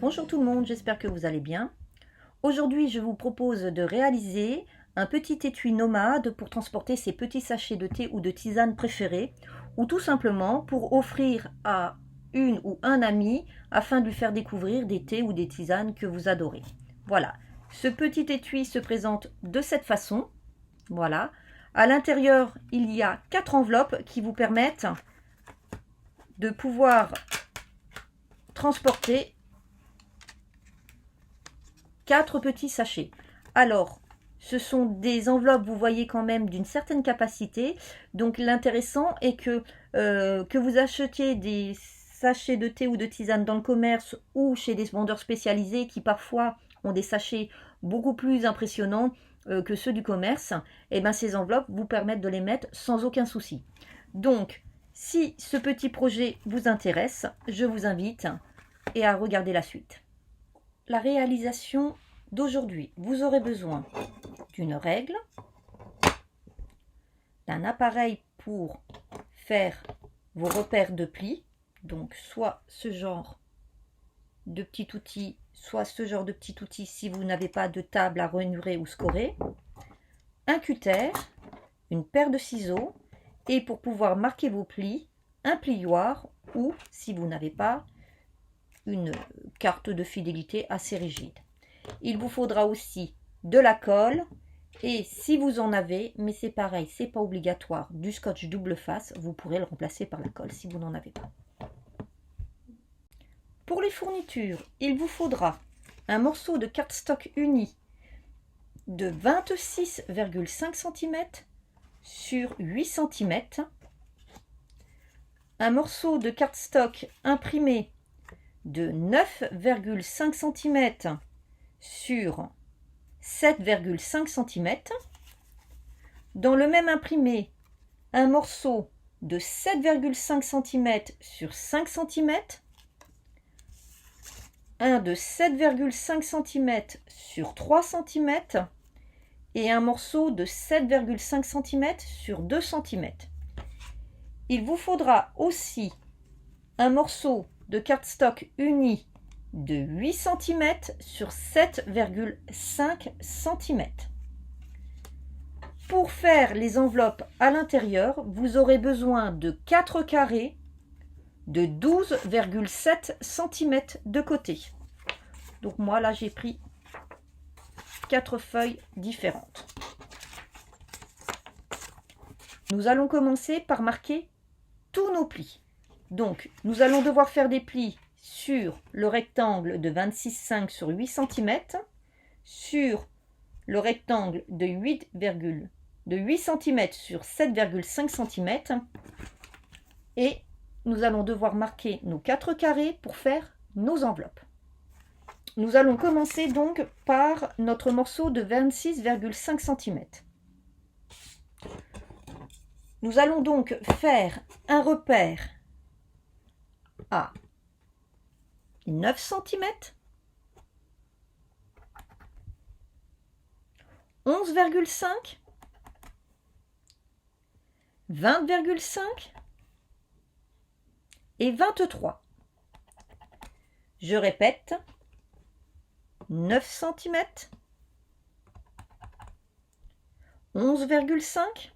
Bonjour tout le monde, j'espère que vous allez bien. Aujourd'hui, je vous propose de réaliser un petit étui nomade pour transporter ses petits sachets de thé ou de tisane préférés, ou tout simplement pour offrir à une ou un ami afin de lui faire découvrir des thés ou des tisanes que vous adorez. Voilà, ce petit étui se présente de cette façon. Voilà, à l'intérieur, il y a 4 enveloppes qui vous permettent de pouvoir transporter 4 petits sachets. Alors, ce sont des enveloppes, vous voyez quand même, d'une certaine capacité. Donc, l'intéressant est que vous achetiez des sachets de thé ou de tisane dans le commerce ou chez des vendeurs spécialisés qui parfois ont des sachets beaucoup plus impressionnants que ceux du commerce. Et bien, ces enveloppes vous permettent de les mettre sans aucun souci. Donc, si ce petit projet vous intéresse, je vous invite à regarder la suite. La réalisation d'aujourd'hui, vous aurez besoin d'une règle, d'un appareil pour faire vos repères de plis, donc soit ce genre de petit outil, soit ce genre de petit outil si vous n'avez pas de table à ranurer ou scorer, un cutter, une paire de ciseaux et pour pouvoir marquer vos plis, un plioir ou, si vous n'avez pas, une carte de fidélité assez rigide. Il vous faudra aussi de la colle et si vous en avez, mais c'est pareil, c'est pas obligatoire, du scotch double face, vous pourrez le remplacer par la colle si vous n'en avez pas. Pour les fournitures, il vous faudra un morceau de cardstock uni de 26,5 cm sur 8 cm, un morceau de cardstock imprimé de 9,5 cm sur 7,5 cm. Dans le même imprimé, un morceau de 7,5 cm sur 5 cm, un de 7,5 cm sur 3 cm et un morceau de 7,5 cm sur 2 cm. Il vous faudra aussi un morceau de cardstock uni de 8 cm sur 7,5 cm. Pour faire les enveloppes à l'intérieur, vous aurez besoin de 4 carrés de 12,7 cm de côté. Donc moi là j'ai pris 4 feuilles différentes. Nous allons commencer par marquer tous nos plis. Donc nous allons devoir faire des plis sur le rectangle de 26,5 sur 8 cm, sur le rectangle de 8 cm sur 7,5 cm et nous allons devoir marquer nos 4 carrés pour faire nos enveloppes. Nous allons commencer donc par notre morceau de 26,5 cm. Nous allons donc faire un repère à 9 cm, 11,5, 20,5 et 23. Je répète, 9 cm, 11,5,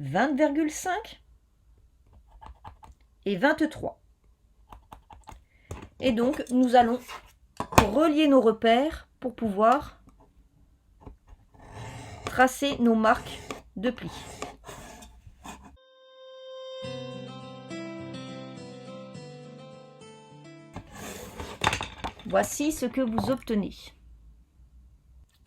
20,5 et 23. Et donc, nous allons relier nos repères pour pouvoir tracer nos marques de plis. Voici ce que vous obtenez.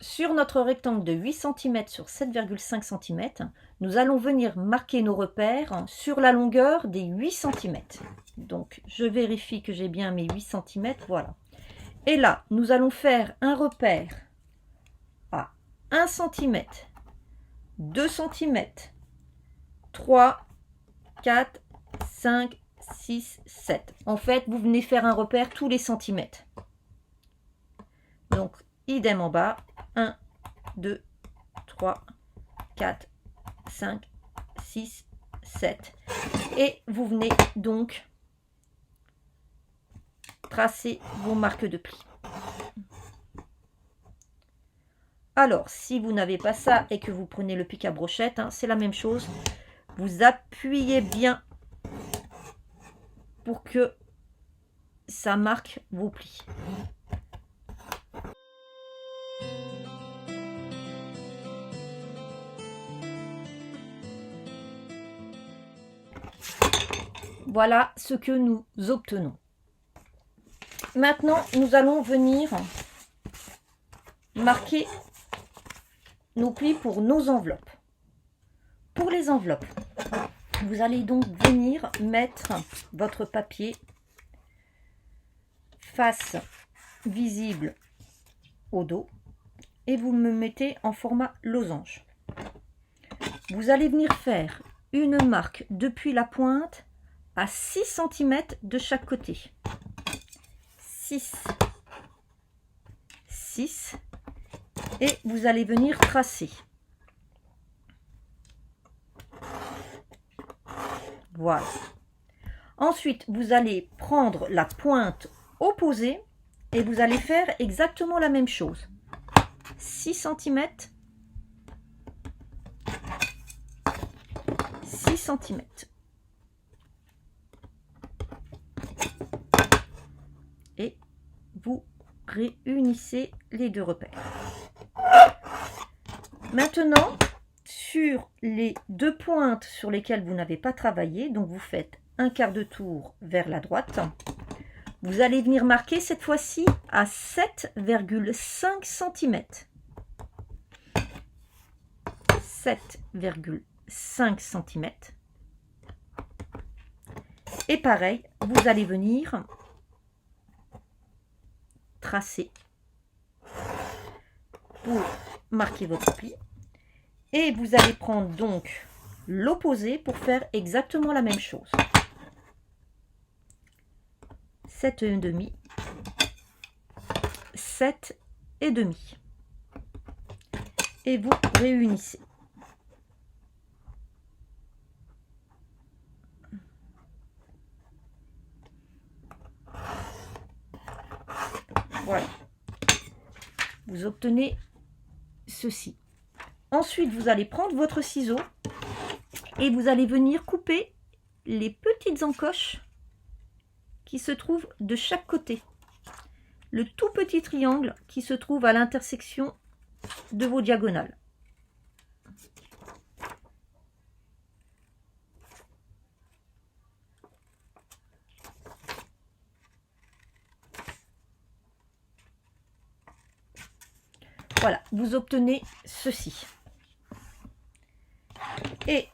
Sur notre rectangle de 8 cm sur 7,5 cm, nous allons venir marquer nos repères sur la longueur des 8 cm. Donc, je vérifie que j'ai bien mes 8 cm, voilà. Et là, nous allons faire un repère à 1 cm, 2 cm, 3, 4, 5, 6, 7. En fait, vous venez faire un repère tous les centimètres. Donc, idem en bas, 1, 2, 3, 4, 5, 6, 7. Et vous venez donc tracez vos marques de pli. Alors, si vous n'avez pas ça et que vous prenez le pic à brochette, hein, c'est la même chose. Vous appuyez bien pour que ça marque vos plis. Voilà ce que nous obtenons. Maintenant, nous allons venir marquer nos plis pour nos enveloppes. Pour les enveloppes, vous allez donc venir mettre votre papier face visible au dos et vous me mettez en format losange. Vous allez venir faire une marque depuis la pointe à 6 cm de chaque côté. 6, 6, et vous allez venir tracer. Voilà. Ensuite, vous allez prendre la pointe opposée et vous allez faire exactement la même chose. 6 cm, 6 cm. Et vous réunissez les deux repères. Maintenant, sur les deux pointes sur lesquelles vous n'avez pas travaillé, donc vous faites un quart de tour vers la droite, vous allez venir marquer cette fois-ci à 7,5 cm. 7,5 cm. Et pareil, vous allez venir tracer pour marquer votre pli. Et vous allez prendre donc l'opposé pour faire exactement la même chose. 7,5, 7,5. Et vous réunissez. Voilà. Vous obtenez ceci. Ensuite, vous allez prendre votre ciseau et vous allez venir couper les petites encoches qui se trouvent de chaque côté. Le tout petit triangle qui se trouve à l'intersection de vos diagonales. Voilà, vous obtenez ceci. Et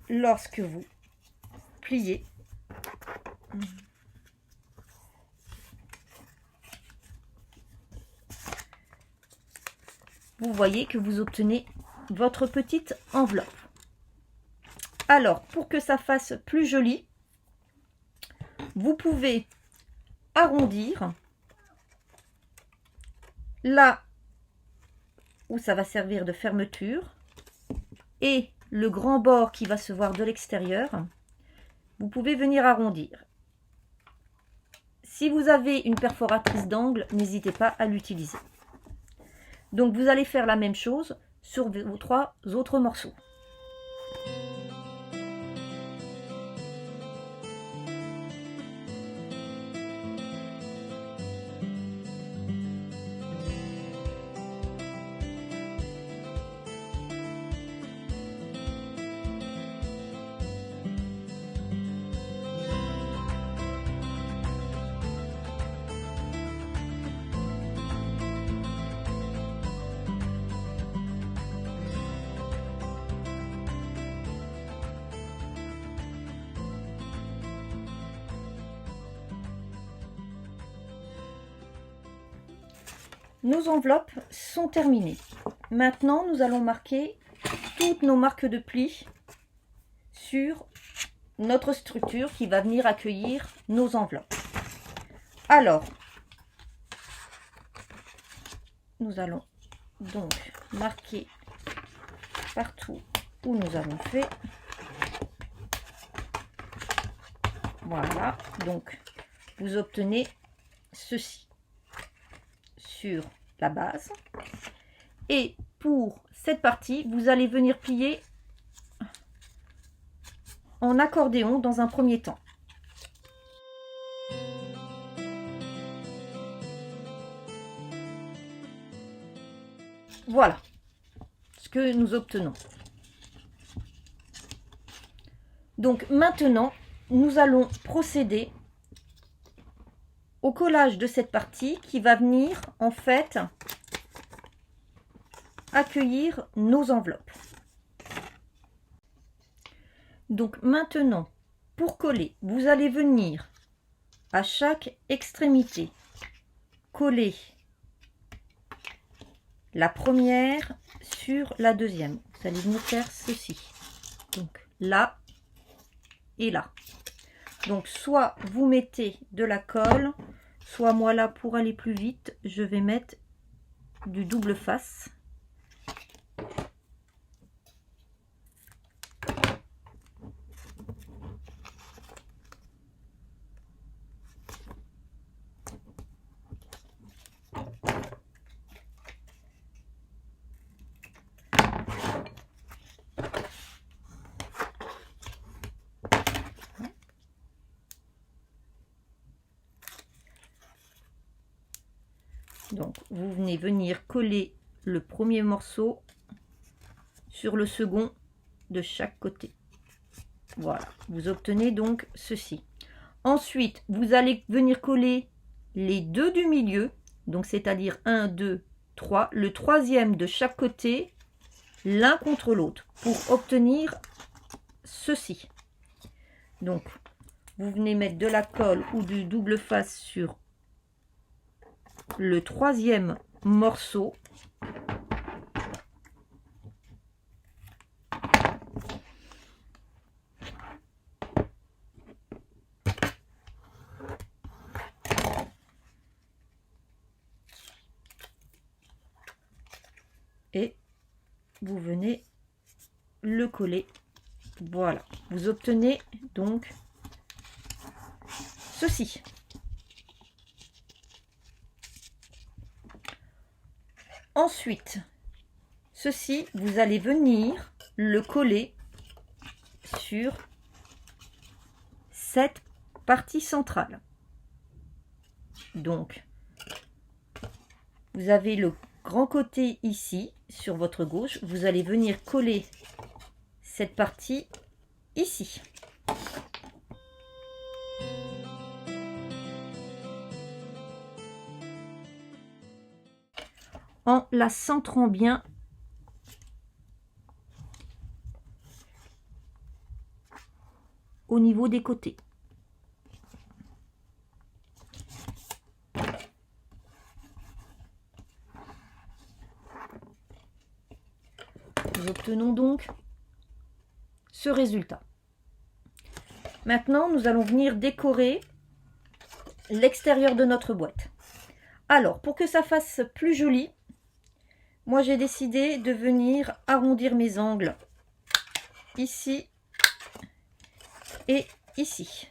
lorsque vous pliez, vous voyez que vous obtenez votre petite enveloppe. Alors, pour que ça fasse plus joli, vous pouvez arrondir là où ça va servir de fermeture et le grand bord qui va se voir de l'extérieur, vous pouvez venir arrondir. Si vous avez une perforatrice d'angle, n'hésitez pas à l'utiliser. Donc vous allez faire la même chose sur vos 3 autres morceaux. Nos enveloppes sont terminées. Maintenant, nous allons marquer toutes nos marques de plis sur notre structure qui va venir accueillir nos enveloppes. Alors, nous allons donc marquer partout où nous avons fait. Voilà, donc vous obtenez ceci sur la base. Et pour cette partie, vous allez venir plier en accordéon dans un premier temps. Voilà ce que nous obtenons. Donc maintenant, nous allons procéder au collage de cette partie qui va venir en fait accueillir nos enveloppes. Donc maintenant, pour coller, vous allez venir à chaque extrémité coller la première sur la deuxième. Vous allez venir faire ceci. Donc là et là. Donc soit vous mettez de la colle, soit moi là pour aller plus vite, je vais mettre du double face. Donc vous venez venir coller le premier morceau sur le second de chaque côté. Voilà, vous obtenez donc ceci. Ensuite, vous allez venir coller les deux du milieu, donc c'est-à-dire 1, 2, 3, le troisième de chaque côté, l'un contre l'autre, pour obtenir ceci. Donc, vous venez mettre de la colle ou du double face sur le troisième morceau. Et vous venez le coller. Voilà, vous obtenez donc ceci. Ensuite, ceci, vous allez venir le coller sur cette partie centrale. Donc, vous avez le grand côté ici, sur votre gauche. Vous allez venir coller cette partie ici. En la centrant bien au niveau des côtés. Nous obtenons donc ce résultat. Maintenant, nous allons venir décorer l'extérieur de notre boîte. Alors, pour que ça fasse plus joli, moi j'ai décidé de venir arrondir mes angles ici et ici.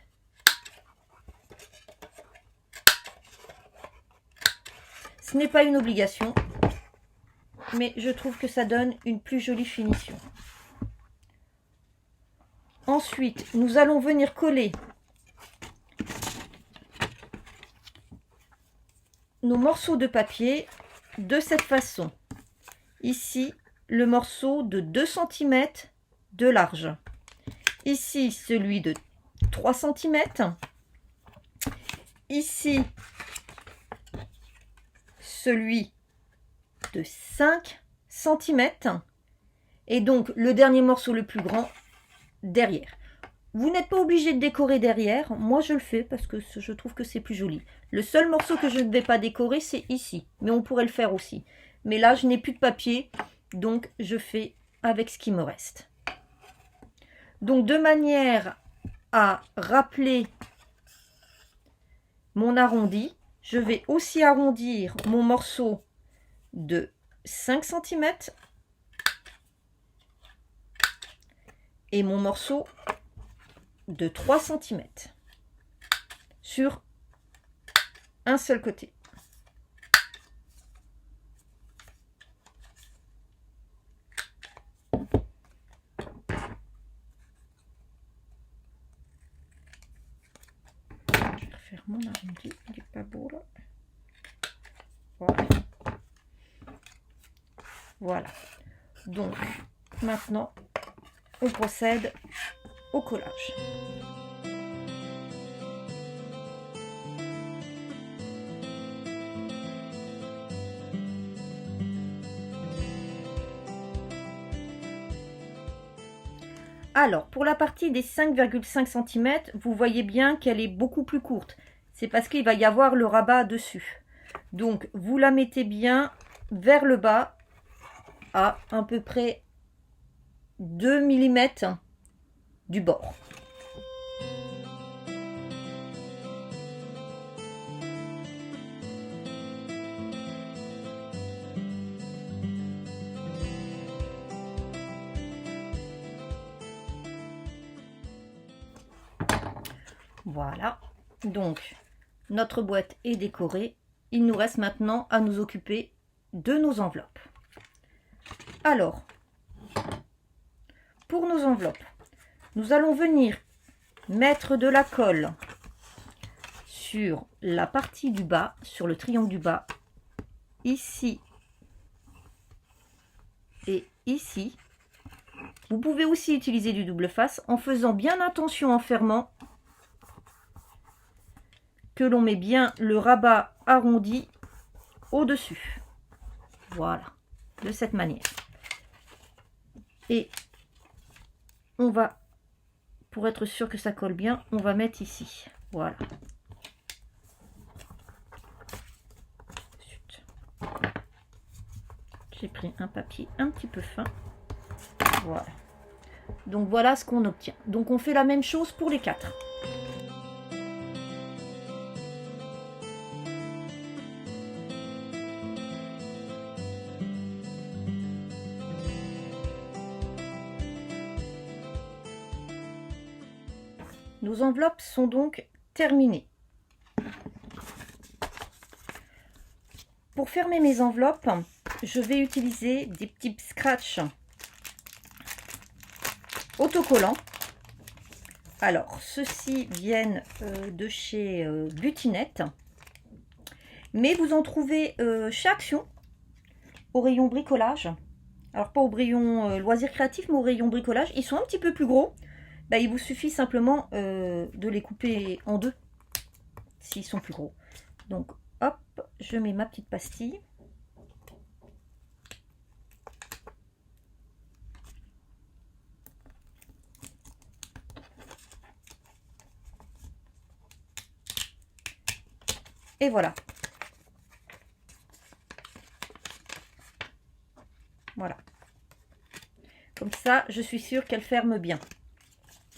Ce n'est pas une obligation, mais je trouve que ça donne une plus jolie finition. Ensuite, nous allons venir coller nos morceaux de papier de cette façon. Ici, le morceau de 2 cm de large. Ici, celui de 3 cm. Ici, celui de 5 cm. Et donc, le dernier morceau le plus grand derrière. Vous n'êtes pas obligé de décorer derrière. Moi, je le fais parce que je trouve que c'est plus joli. Le seul morceau que je ne vais pas décorer, c'est ici. Mais on pourrait le faire aussi. Mais là, je n'ai plus de papier. Donc, je fais avec ce qui me reste. Donc, de manière à rappeler mon arrondi, je vais aussi arrondir mon morceau de 5 cm et mon morceau de 3 cm sur un seul côté. Je vais refaire mon arrondi, il n'est pas beau là. Voilà. Voilà. Donc, maintenant, on procède au collage. Alors, pour la partie des 5,5 cm, vous voyez bien qu'elle est beaucoup plus courte. C'est parce qu'il va y avoir le rabat dessus. Donc, vous la mettez bien vers le bas à peu près 2 mm du bord. Voilà, donc notre boîte est décorée. Il nous reste maintenant à nous occuper de nos enveloppes. Alors, pour nos enveloppes, nous allons venir mettre de la colle sur la partie du bas, sur le triangle du bas, ici et ici. Vous pouvez aussi utiliser du double face en faisant bien attention en fermant que l'on met bien le rabat arrondi au-dessus. Voilà, de cette manière. Et on va, pour être sûr que ça colle bien, on va mettre ici. Voilà. J'ai pris un papier un petit peu fin. Voilà. Donc voilà ce qu'on obtient. Donc on fait la même chose pour les 4. Nos enveloppes sont donc terminées. Pour fermer mes enveloppes, je vais utiliser des petits scratchs autocollants. Alors, ceux-ci viennent de chez Butinette, mais vous en trouvez chez Action, au rayon bricolage. Alors, pas au rayon loisirs créatifs, mais au rayon bricolage. Ils sont un petit peu plus gros. Bah, il vous suffit simplement de les couper en deux, s'ils sont plus gros. Donc, hop, je mets ma petite pastille. Et voilà. Voilà. Comme ça, je suis sûre qu'elle ferme bien.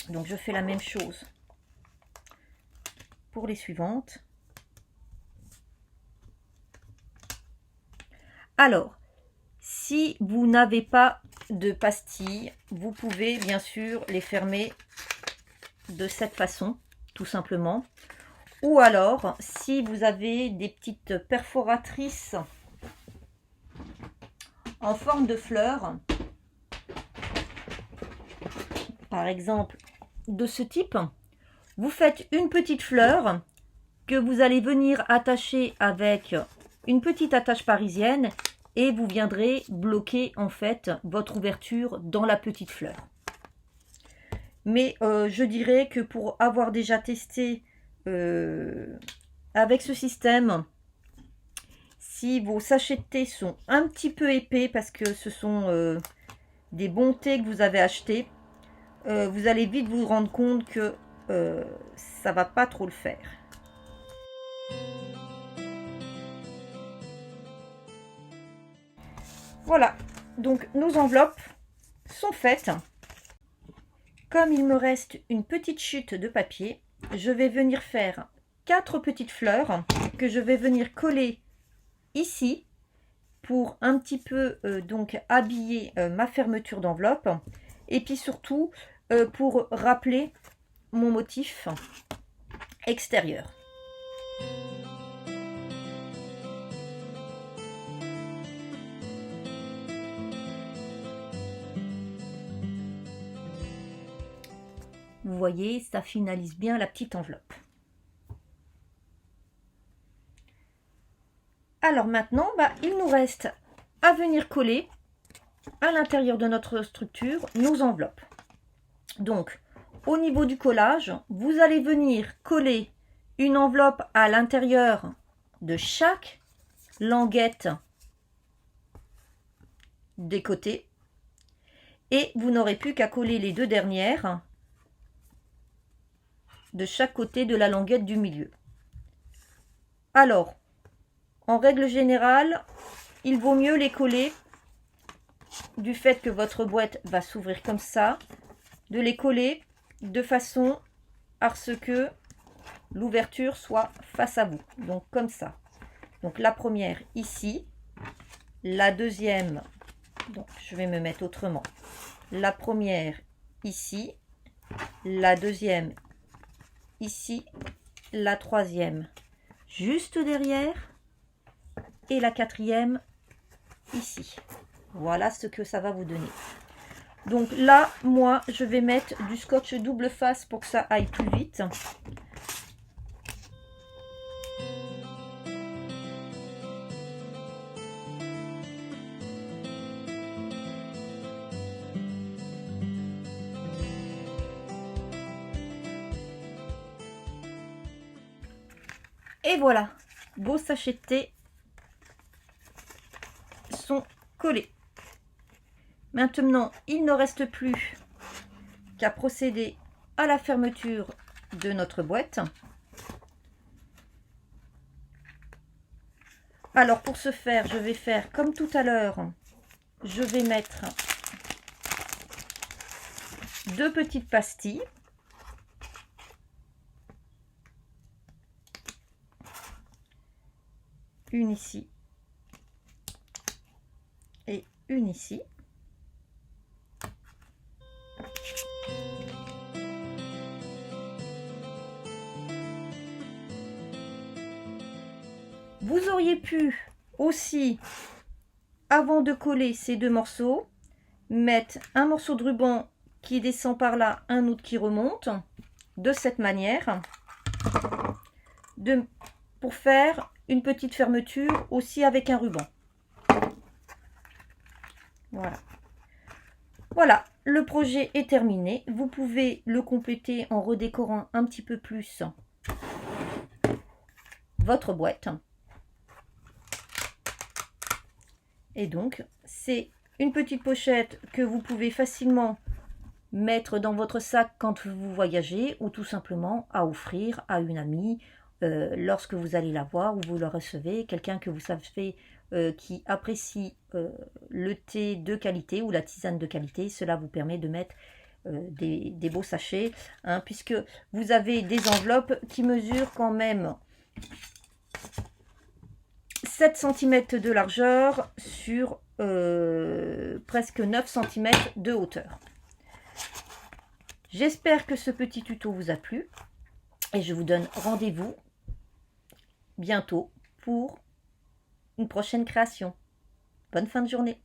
Donc, je fais la même chose pour les suivantes. Alors, si vous n'avez pas de pastilles, vous pouvez bien sûr les fermer de cette façon, tout simplement. Ou alors, si vous avez des petites perforatrices en forme de fleurs, par exemple de ce type, vous faites une petite fleur que vous allez venir attacher avec une petite attache parisienne et vous viendrez bloquer en fait votre ouverture dans la petite fleur. Mais je dirais que pour avoir déjà testé avec ce système, si vos sachets de thé sont un petit peu épais parce que ce sont des bons thés que vous avez achetés, vous allez vite vous rendre compte que ça va pas trop le faire. Voilà, donc nos enveloppes sont faites. Comme il me reste une petite chute de papier, je vais venir faire 4 petites fleurs que je vais venir coller ici pour un petit peu donc habiller ma fermeture d'enveloppe et puis surtout pour rappeler mon motif extérieur. Vous voyez, ça finalise bien la petite enveloppe. Alors maintenant, il nous reste à venir coller à l'intérieur de notre structure nos enveloppes. Donc, au niveau du collage, vous allez venir coller une enveloppe à l'intérieur de chaque languette des côtés et vous n'aurez plus qu'à coller les deux dernières de chaque côté de la languette du milieu. Alors, en règle générale, il vaut mieux les coller, du fait que votre boîte va s'ouvrir comme ça, de les coller de façon à ce que l'ouverture soit face à vous. Donc comme ça. Donc la première ici, la deuxième, donc je vais me mettre autrement. La première ici, la deuxième ici, la troisième juste derrière et la quatrième ici. Voilà ce que ça va vous donner. Donc là, moi, je vais mettre du scotch double face pour que ça aille plus vite. Et voilà, vos sachets de thé sont collés. Maintenant, il ne reste plus qu'à procéder à la fermeture de notre boîte. Alors pour ce faire, je vais faire comme tout à l'heure. Je vais mettre 2 petites pastilles. Une ici et une ici. Vous auriez pu aussi, avant de coller ces deux morceaux, mettre un morceau de ruban qui descend par là, un autre qui remonte, de cette manière, pour faire une petite fermeture aussi avec un ruban. Voilà. Voilà, le projet est terminé. Vous pouvez le compléter en redécorant un petit peu plus votre boîte. Et donc, c'est une petite pochette que vous pouvez facilement mettre dans votre sac quand vous voyagez ou tout simplement à offrir à une amie lorsque vous allez la voir ou vous le recevez, quelqu'un que vous savez qui apprécie le thé de qualité ou la tisane de qualité. Cela vous permet de mettre des beaux sachets, hein, puisque vous avez des enveloppes qui mesurent quand même 7 cm de largeur sur presque 9 cm de hauteur. J'espère que ce petit tuto vous a plu et je vous donne rendez-vous bientôt pour une prochaine création. Bonne fin de journée.